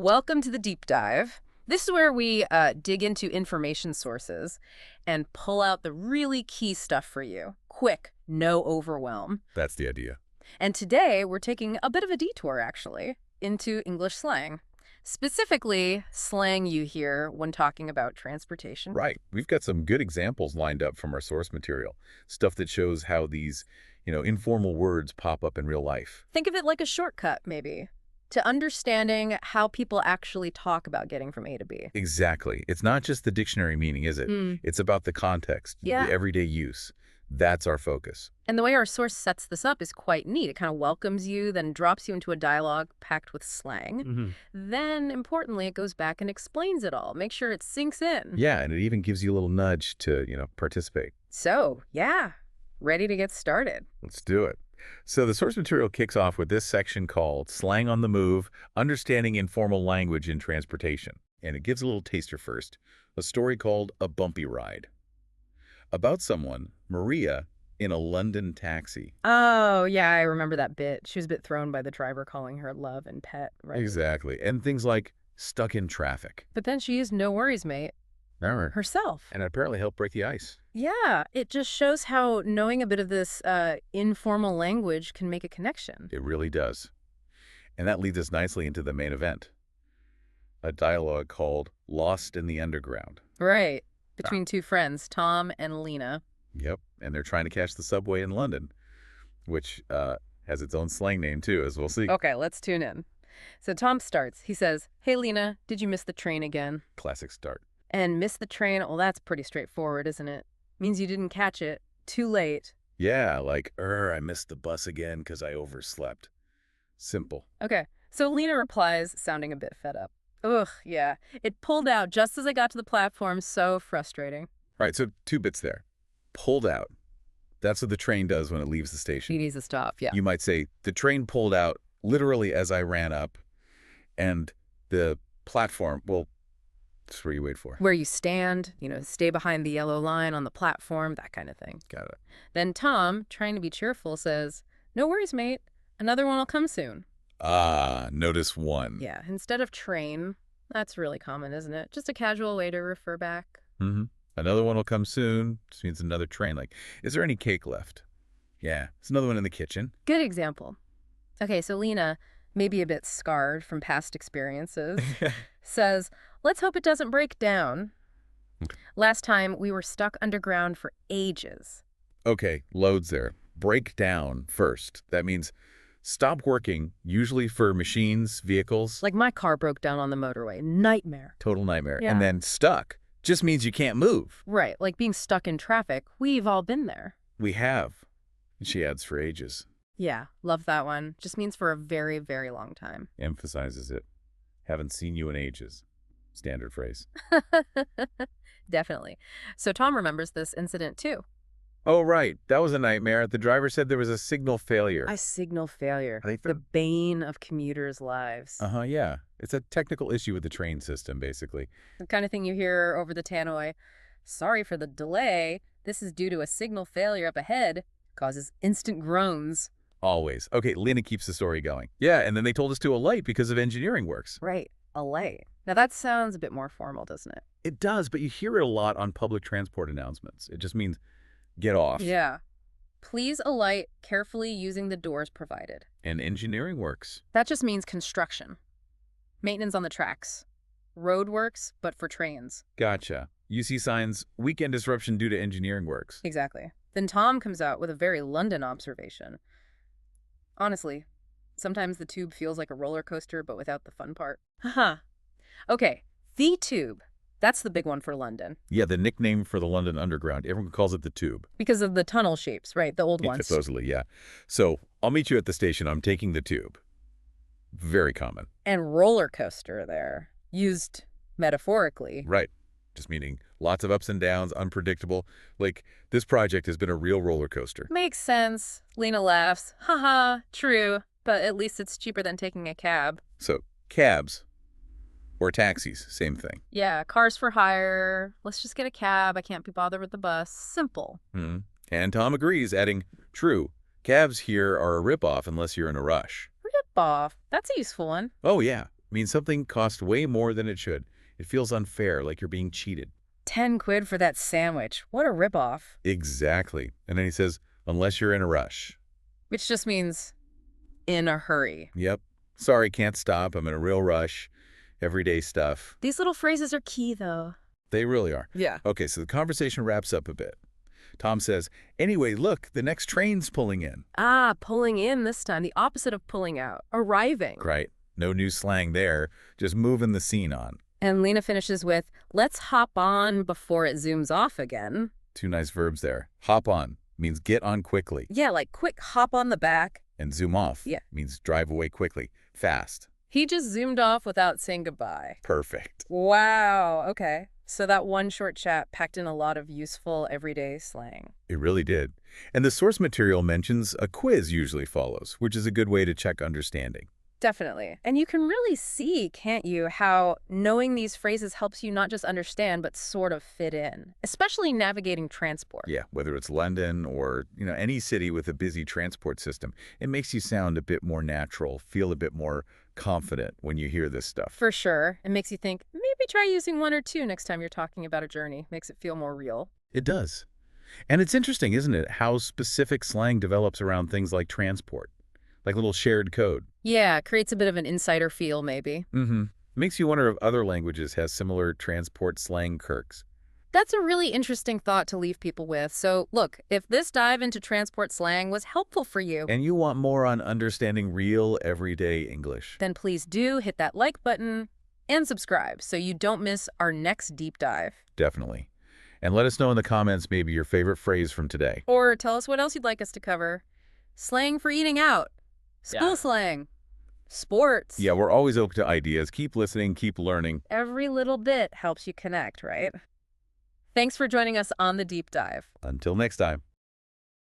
Welcome to the deep dive. This is where we dig into information sources and pull out the really key stuff for you. Quick, no overwhelm. That's the idea. And today we're taking a bit of a detour, actually, into English slang. Specifically, slang you hear when talking about transportation. Right. We've got some good examples lined up from our source material. Stuff that shows how these, informal words pop up in real life. Think of it like a shortcut, maybe, to understanding how people actually talk about getting from A to B. Exactly. It's not just the dictionary meaning, is it? It's about the context, the everyday use. That's our focus. And the way our source sets this up is quite neat. It kind of welcomes you, then drops you into a dialogue packed with slang. Then, importantly, it goes back and explains it all. Make sure it sinks in. Yeah, and it even gives you a little nudge to, participate. So, yeah, ready to get started. Let's do it. So the source material kicks off with this section called Slang on the Move, Understanding Informal Language in Transportation. And it gives a little taster first, a story called A Bumpy Ride. About someone, Maria, in a London taxi. Oh, yeah, I remember that bit. She was a bit thrown by the driver calling her love and pet, right? Exactly. And things like stuck in traffic. But then she used no worries, mate. Never. Herself. And it apparently helped break the ice. Yeah, it just shows how knowing a bit of this informal language can make a connection. It really does. And that leads us nicely into the main event. A dialogue called Lost in the Underground. Right. Between two friends, Tom and Lena. Yep. And they're trying to catch the subway in London, which has its own slang name, too, as we'll see. Okay, let's tune in. So Tom starts. He says, "Hey, Lena, did you miss the train again?" Classic start. And miss the train? Well, that's pretty straightforward, isn't it? Means you didn't catch it. Too late. Yeah, like, I missed the bus again because I overslept. Simple. Okay, so Lena replies, sounding a bit fed up. Ugh, yeah. It pulled out just as I got to the platform. So frustrating. Right, so two bits there. Pulled out. That's what the train does when it leaves the station. He needs to stop, yeah. You might say, the train pulled out literally as I ran up, and the platform, well, that's where you wait for. Where you stand, stay behind the yellow line on the platform, that kind of thing. Got it. Then Tom, trying to be cheerful, says, "No worries, mate. Another one will come soon." Ah, notice one. Yeah, instead of train. That's really common, isn't it? Just a casual way to refer back. Another one will come soon. Just means another train. Like, is there any cake left? Yeah, there's another one in the kitchen. Good example. Okay, so Lena, maybe a bit scarred from past experiences, says, "Let's hope it doesn't break down. Last time, we were stuck underground for ages." Okay, loads there. Break down first. That means stop working, usually for machines, vehicles. Like my car broke down on the motorway. Nightmare. Total nightmare. Yeah. And then stuck just means you can't move. Right, like being stuck in traffic. We've all been there. We have. And she adds for ages. Yeah, love that one. Just means for a very, very long time. Emphasizes it. Haven't seen you in ages. Standard phrase. Definitely. So Tom remembers this incident too. Oh, right. That was a nightmare. The driver said there was a signal failure. A signal failure. I think the bane of commuters' lives. Yeah. It's a technical issue with the train system, basically. The kind of thing you hear over the tannoy. "Sorry for the delay. This is due to a signal failure up ahead. Causes instant groans." Always. Okay, Lena keeps the story going. Yeah, and then they told us to alight because of engineering works. Right. Alight. Now that sounds a bit more formal, doesn't it? It does, but you hear it a lot on public transport announcements. It just means get off. Yeah. "Please alight carefully using the doors provided." And engineering works. That just means construction. Maintenance on the tracks. Road works, but for trains. Gotcha. You see signs, weekend disruption due to engineering works. Exactly. Then Tom comes out with a very London observation. Honestly, sometimes the tube feels like a roller coaster, but without the fun part. Haha. Okay, the tube. That's the big one for London. Yeah, the nickname for the London Underground. Everyone calls it the tube. Because of the tunnel shapes, right? The old ones. Supposedly, yeah. So I'll meet you at the station. I'm taking the tube. Very common. And roller coaster there. Used metaphorically. Right. Just meaning lots of ups and downs, unpredictable. Like, this project has been a real roller coaster. Makes sense. Lena laughs. Haha, true. But at least it's cheaper than taking a cab. So, cabs or taxis, same thing. Yeah, cars for hire. Let's just get a cab. I can't be bothered with the bus. Simple. And Tom agrees, adding, true, cabs here are a ripoff unless you're in a rush. Rip off. That's a useful one. Oh, yeah. Means something costs way more than it should. It feels unfair, like you're being cheated. 10 quid for that sandwich. What a ripoff. Exactly. And then he says, unless you're in a rush. Which just means in a hurry. Yep. Sorry, can't stop. I'm in a real rush. Everyday stuff. These little phrases are key, though. They really are. Yeah. Okay, so the conversation wraps up a bit. Tom says, anyway, look, the next train's pulling in. Ah, pulling in this time. The opposite of pulling out. Arriving. Right. No new slang there. Just moving the scene on. And Lena finishes with, let's hop on before it zooms off again. 2 nice verbs there. Hop on means get on quickly. Yeah, like quick hop on the back. And zoom off means drive away quickly, fast. He just zoomed off without saying goodbye. Perfect. Wow, okay. So that one short chat packed in a lot of useful everyday slang. It really did. And the source material mentions a quiz usually follows, which is a good way to check understanding. Definitely. And you can really see, can't you, how knowing these phrases helps you not just understand, but sort of fit in, especially navigating transport. Yeah, whether it's London or, any city with a busy transport system, it makes you sound a bit more natural, feel a bit more confident when you hear this stuff. For sure. It makes you think, maybe try using 1 or 2 next time you're talking about a journey. Makes it feel more real. It does. And it's interesting, isn't it, how specific slang develops around things like transport, like little shared code. Yeah, it creates a bit of an insider feel, maybe. Mm-hmm. Makes you wonder if other languages have similar transport slang quirks. That's a really interesting thought to leave people with. So, look, if this dive into transport slang was helpful for you, And you want more on understanding real, everyday English. then please do hit that like button and subscribe so you don't miss our next deep dive. Definitely. And let us know in the comments maybe your favorite phrase from today. Or tell us what else you'd like us to cover. Slang for eating out. School slang. Sports. Yeah, we're always open to ideas. Keep listening, keep learning. Every little bit helps you connect, right? Thanks for joining us on the deep dive. Until next time.